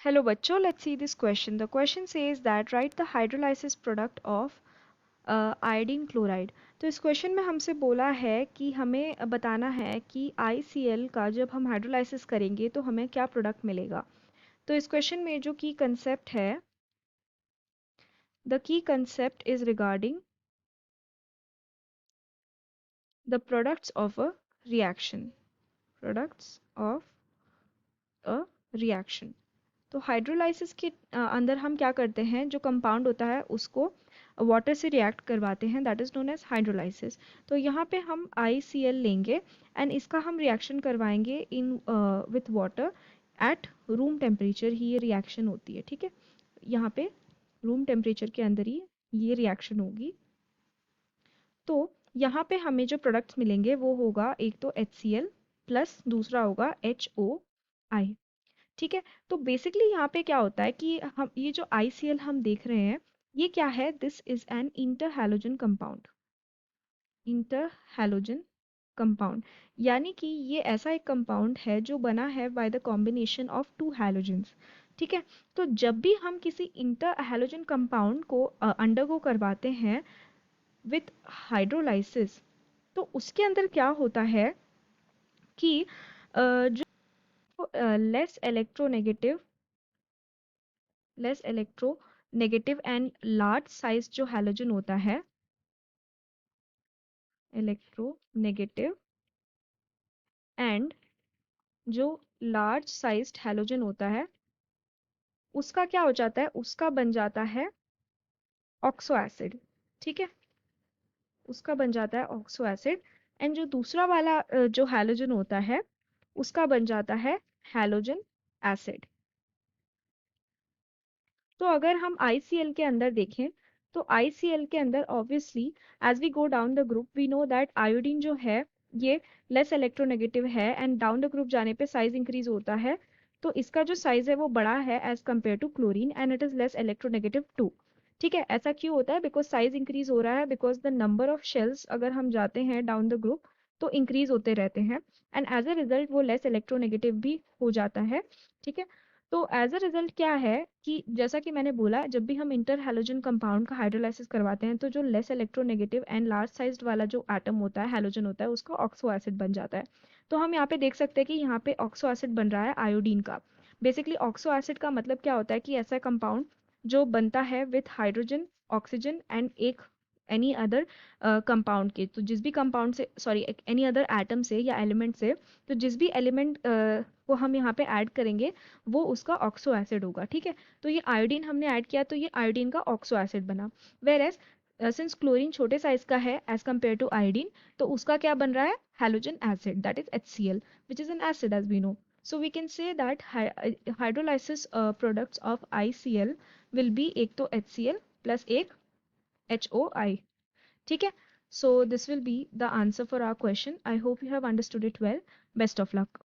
Hello bachcho, let's see this question. The question says that write the hydrolysis product of iodine chloride. तो इस question में हमसे बोला है कि हमें बताना है कि ICl का जब हम हाइड्रोलाइसिस करेंगे तो हमें क्या प्रोडक्ट मिलेगा. तो इस क्वेश्चन में जो की कंसेप्ट है, the key concept is regarding the products of a reaction. Products of a reaction. तो हाइड्रोलाइसिस के अंदर हम क्या करते हैं, जो कंपाउंड होता है उसको वाटर से रिएक्ट करवाते हैं, that is known as hydrolysis. तो यहाँ पे हम ICl लेंगे एंड इसका हम रिएक्शन करवाएंगे in with water at room temperature ही ये रिएक्शन होती है. ठीक है, यहाँ पे रूम टेम्परेचर के अंदर ही ये रिएक्शन होगी. तो यहाँ पे हमें जो प्रोडक्ट्स मिलेंगे वो होगा एक तो HCl प्लस दूसरा होगा HOI. ठीक है, तो बेसिकली यहाँ पे क्या होता है कि हम ये जो ICl हम देख रहे हैं, ये क्या है, this is an inter halogen compound. Inter halogen compound यानी कि ये ऐसा एक कंपाउंड है जो बना है by the combination of two halogens. ठीक है, तो जब भी हम किसी इंटर हैलोजन कंपाउंड को अंडरगो करवाते हैं विथ हाइड्रोलाइसिस, तो उसके अंदर क्या होता है कि जो less electronegative and large size जो हैलोजन होता है, इलेक्ट्रोनेगेटिव एंड जो लार्ज साइज्ड हैलोजन होता है, उसका क्या हो जाता है, उसका बन जाता है ऑक्सो एसिड. ठीक है, उसका बन जाता है ऑक्सो एसिड. एंड जो दूसरा वाला जो हैलोजन होता है उसका बन जाता है हैलोजन एसिड. तो अगर हम ICl के अंदर देखें, तो ICl के अंदर obviously as we go down the group we know that iodine जो है ये लेस इलेक्ट्रोनेगेटिव है एंड डाउन द ग्रुप जाने पे साइज इंक्रीज होता है. तो इसका जो साइज है वो बड़ा है as compare to chlorine and it is less electronegative too. ठीक है, ऐसा क्यों होता है, बिकॉज साइज इंक्रीज हो रहा है, because the number of shells अगर हम जाते हैं डाउन द ग्रुप तो इंक्रीज होते रहते हैं एंड एज अ रिजल्ट वो लेस इलेक्ट्रोनेगेटिव भी हो जाता है. ठीक है, तो एज अ रिजल्ट क्या है कि जैसा कि मैंने बोला, जब भी हम इंटर हैलोजन कंपाउंड का हाइड्रोलाइसिस करवाते हैं तो जो less electronegative and large sized वाला जो एटम होता है, हैलोजन होता है, उसका ऑक्सो एसिड बन जाता है. तो हम यहाँ पे देख सकते हैं कि यहाँ पे ऑक्सो एसिड बन रहा है आयोडीन का. बेसिकली ऑक्सो एसिड का मतलब क्या होता है कि ऐसा कंपाउंड जो बनता है विथ हाइड्रोजन, ऑक्सीजन एंड एक एनी अदर कंपाउंड के. तो जिस भी कंपाउंड से, सॉरी, एनी अदर एटम से या एलिमेंट से, तो जिस भी एलिमेंट को हम यहाँ पे ऐड करेंगे वो उसका ऑक्सो एसिड होगा. ठीक है, तो ये आयोडीन हमने ऐड किया तो ये आयोडीन का ऑक्सो एसिड बना. वेर एज सिंस क्लोरीन छोटे साइज का है एज कम्पेयर टू आयोडीन, तो उसका क्या बन रहा है, halogen acid, that is HCl, which is an acid as we know. So we can say that hydrolysis products of ICl will be एक तो HCl plus एक HOI. ठीक है, so this will be the answer for our question. I hope you have understood it well. Best of luck.